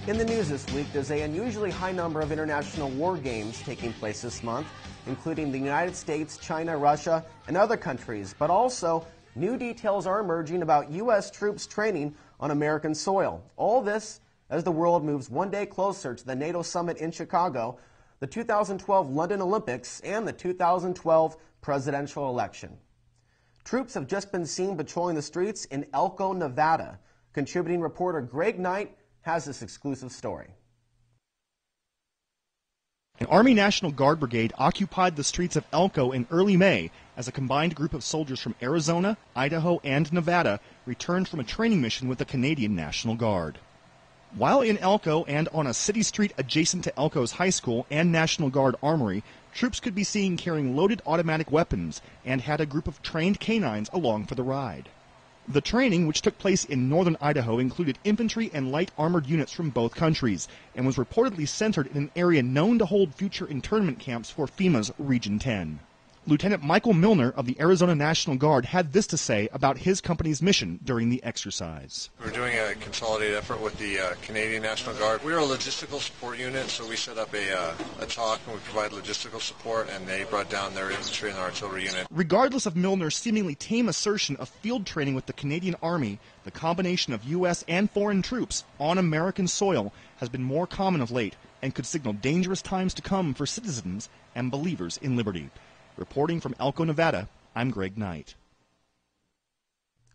In the news this week, there's an unusually high number of international war games taking place this month, including the United States, China, Russia, and other countries. But also, new details are emerging about U.S. troops training on American soil. All this as the world moves one day closer to the Nato Summit in Chicago, the 2012 London Olympics, and the 2012 presidential election. Troops have just been seen patrolling the streets in ELKO, Nevada. Contributing reporter Greg Knight has this exclusive story. An Army National Guard brigade occupied the streets of ELKO in early May as a combined group of soldiers from Arizona, Idaho, and Nevada returned from a training mission with the Canadian National Guard. While in ELKO and on a city street adjacent to ELKO's high school and National Guard armory, troops could be seen carrying loaded automatic weapons and had a group of trained canines along for the ride. The training, which took place in northern Idaho, included infantry and light armored units from both countries and was reportedly centered in an area known to hold future internment camps for FEMA's Region 10. Lieutenant Michael Milner of the Arizona National Guard had this to say about his company's mission during the exercise. We're doing a consolidated effort with the Canadian National Guard. We're a logistical support unit, so we set up a talk and we provide logistical support, and they brought down their infantry and artillery unit. Regardless of Milner's seemingly tame assertion of field training with the Canadian Army, the combination of U.S. and foreign troops on American soil has been more common of late and could signal dangerous times to come for citizens and believers in liberty. Reporting from ELKO, Nevada, I'm Greg Knight.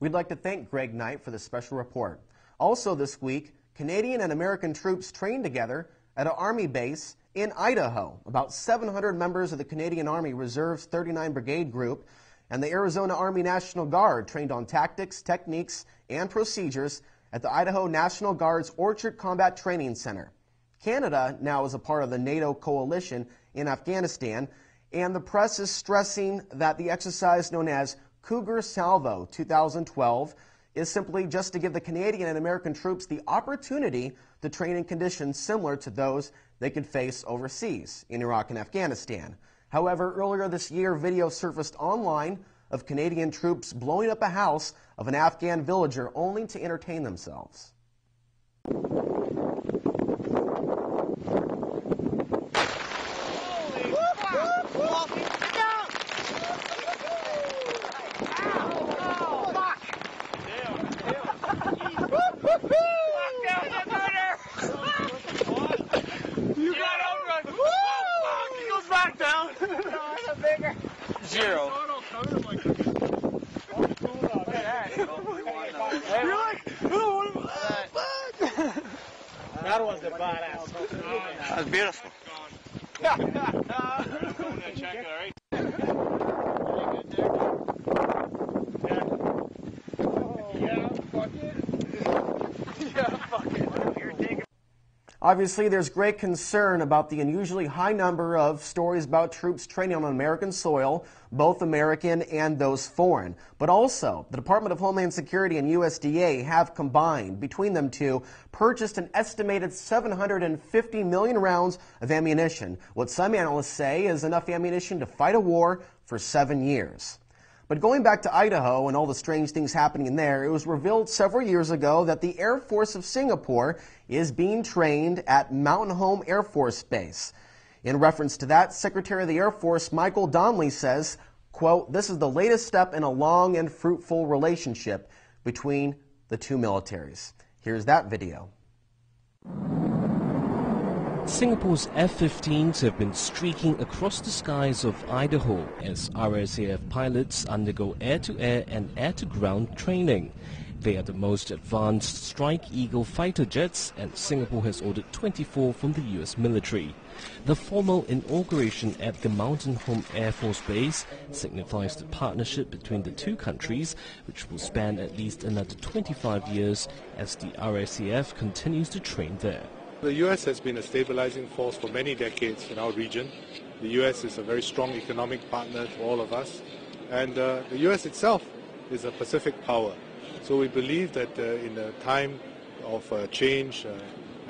We'd like to thank Greg Knight for this special report. Also this week, Canadian and American troops trained together at an Army base in Idaho. About 700 members of the Canadian Army Reserve's 39 Brigade Group and the Arizona Army National Guard trained on tactics, techniques, and procedures at the Idaho National Guard's Orchard Combat Training Center. Canada now is a part of the NATO coalition in Afghanistan, and the press is stressing that the exercise known as Cougar Salvo 2012 is simply just to give the Canadian and American troops the opportunity to train in conditions similar to those they could face overseas in Iraq and Afghanistan. However, earlier this year, video surfaced online of Canadian troops blowing up a house of an Afghan villager only to entertain themselves. Zero. That was the badass. That's beautiful. Obviously, there's great concern about the unusually high number of stories about troops training on American soil, both American and those foreign. But also, the Department of Homeland Security and USDA have combined, between them two, purchased an estimated 750 million rounds of ammunition, what some analysts say is enough ammunition to fight a war for 7 years. But going back to Idaho and all the strange things happening in there, it was revealed several years ago that the Air Force of Singapore is being trained at Mountain Home Air Force Base. In reference to that, Secretary of the Air Force Michael Donnelly says, quote, "This is the latest step in a long and fruitful relationship between the two militaries." Here's that video. Singapore's F-15s have been streaking across the skies of Idaho as RSAF pilots undergo air-to-air and air-to-ground training. They are the most advanced Strike Eagle fighter jets, and Singapore has ordered 24 from the US military. The formal inauguration at the Mountain Home Air Force Base signifies the partnership between the two countries, which will span at least another 25 years as the RSAF continues to train there. The U.S. has been a stabilizing force for many decades in our region. The U.S. is a very strong economic partner for all of us, and the U.S. itself is a Pacific power. So we believe that in a time of change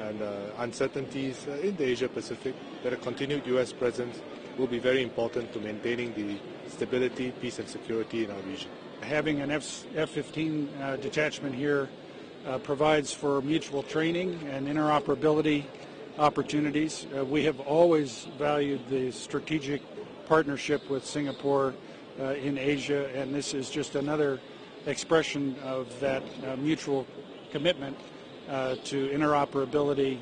and uncertainties in the Asia-Pacific, that a continued U.S. presence will be very important to maintaining the stability, peace and security in our region. Having an F-15 detachment here provides for mutual training and interoperability opportunities. We have always valued the strategic partnership with Singapore in Asia, and this is just another expression of that mutual commitment to interoperability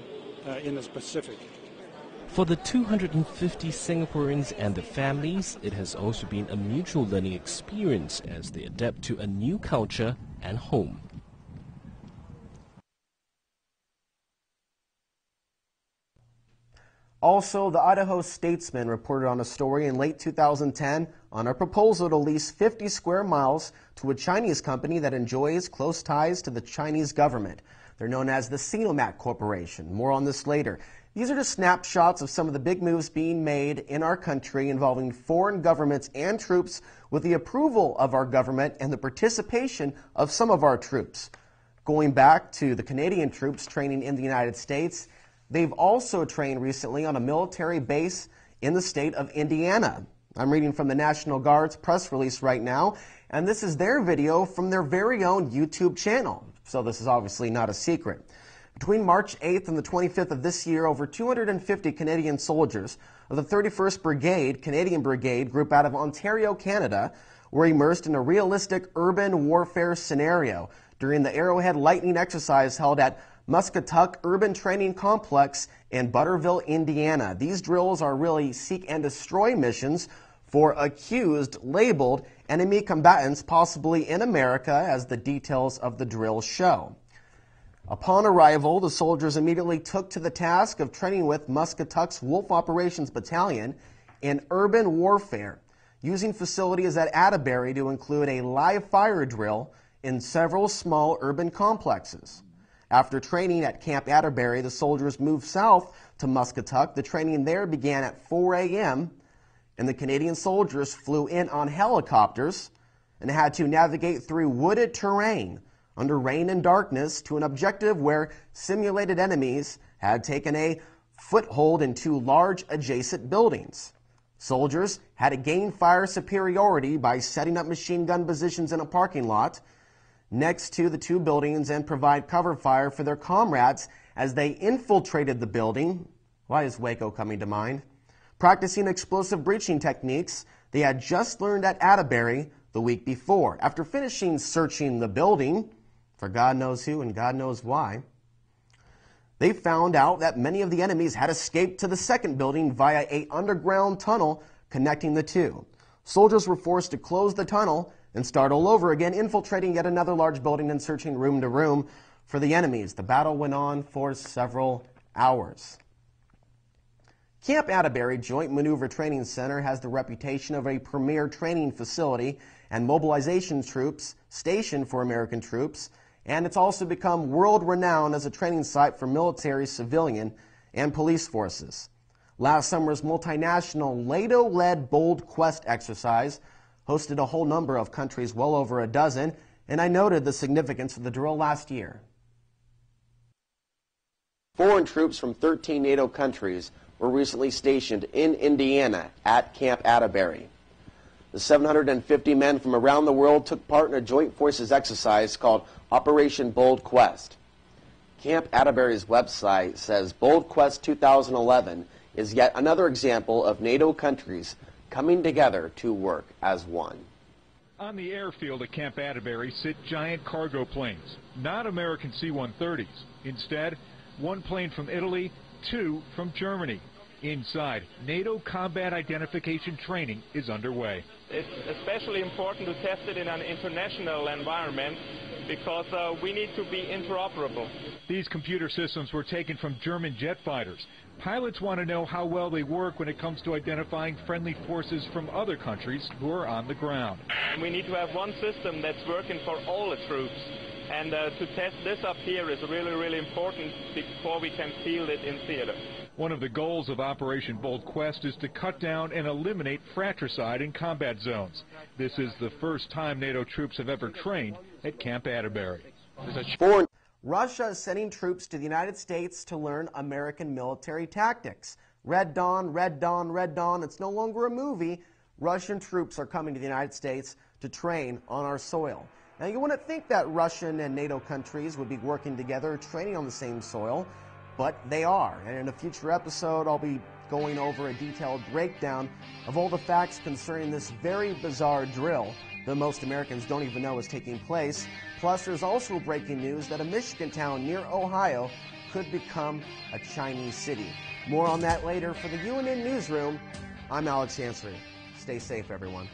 in the Pacific. For the 250 Singaporeans and their families, it has also been a mutual learning experience as they adapt to a new culture and home. Also, the Idaho Statesman reported on a story in late 2010 on a proposal to lease 50 square miles to a Chinese company that enjoys close ties to the Chinese government. They're known as the Sinomac Corporation. More on this later. These are just snapshots of some of the big moves being made in our country involving foreign governments and troops with the approval of our government and the participation of some of our troops. Going back to the Canadian troops training in the United States, they've also trained recently on a military base in the state of Indiana. I'm reading from the National Guard's press release right now, and this is their video from their very own YouTube channel. So this is obviously not a secret. Between March 8th and the 25th of this year, over 250 Canadian soldiers of the 31st Brigade, Canadian Brigade Group out of Ontario, Canada, were immersed in a realistic urban warfare scenario during the Arrowhead Lightning exercise held at Muscatuck Urban Training Complex in Butterville, Indiana. These drills are really seek and destroy missions for accused, labeled enemy combatants, possibly in America, as the details of the drill show. Upon arrival, the soldiers immediately took to the task of training with Muscatuck's Wolf Operations Battalion in urban warfare, using facilities at Atterbury to include a live fire drill in several small urban complexes. After training at Camp Atterbury, the soldiers moved south to Muscatuck. The training there began at 4 a.m., and the Canadian soldiers flew in on helicopters and had to navigate through wooded terrain under rain and darkness to an objective where simulated enemies had taken a foothold in two large adjacent buildings. Soldiers had to gain fire superiority by setting up machine gun positions in a parking lot next to the two buildings and provide cover fire for their comrades as they infiltrated the building. Why is Waco coming to mind? Practicing explosive breaching techniques they had just learned at Atterbury the week before. After finishing searching the building, for God knows who and God knows why, they found out that many of the enemies had escaped to the second building via an underground tunnel connecting the two. Soldiers were forced to close the tunnel and start all over again, infiltrating yet another large building and searching room to room for the enemies. The battle went on for several hours. Camp Atterbury Joint Maneuver Training Center has the reputation of a premier training facility and mobilization troops station for American troops, and it's also become world-renowned as a training site for military, civilian, and police forces. Last summer's multinational NATO-led Bold Quest exercise hosted a whole number of countries, well over a dozen, and I noted the significance of the drill last year. Foreign troops from 13 NATO countries were recently stationed in Indiana at Camp Atterbury. The 750 men from around the world took part in a joint forces exercise called Operation Bold Quest. Camp Atterbury's website says Bold Quest 2011 is yet another example of NATO countries coming together to work as one. On the airfield at Camp Atterbury sit giant cargo planes, not American C-130s. Instead, one plane from Italy, two from Germany. Inside, NATO combat identification training is underway. It's especially important to test it in an international environment because we need to be interoperable. These computer systems were taken from German jet fighters. Pilots want to know how well they work when it comes to identifying friendly forces from other countries who are on the ground. We need to have one system that's working for all the troops. And to test this up here is really, really important before we can field it in theater. One of the goals of Operation Bold Quest is to cut down and eliminate fratricide in combat zones. This is the first time NATO troops have ever trained at Camp Atterbury. Russia is sending troops to the United States to learn American military tactics. Red Dawn, Red Dawn, Red Dawn. It's no longer a movie. Russian troops are coming to the United States to train on our soil. Now, you wouldn't think that Russian and NATO countries would be working together, training on the same soil, but they are. And in a future episode, I'll be going over a detailed breakdown of all the facts concerning this very bizarre drill that most Americans don't even know is taking place. Plus, there's also breaking news that a Michigan town near Ohio could become a Chinese city. More on that later. For the UNN Newsroom, I'm Alex Ansary. Stay safe, everyone.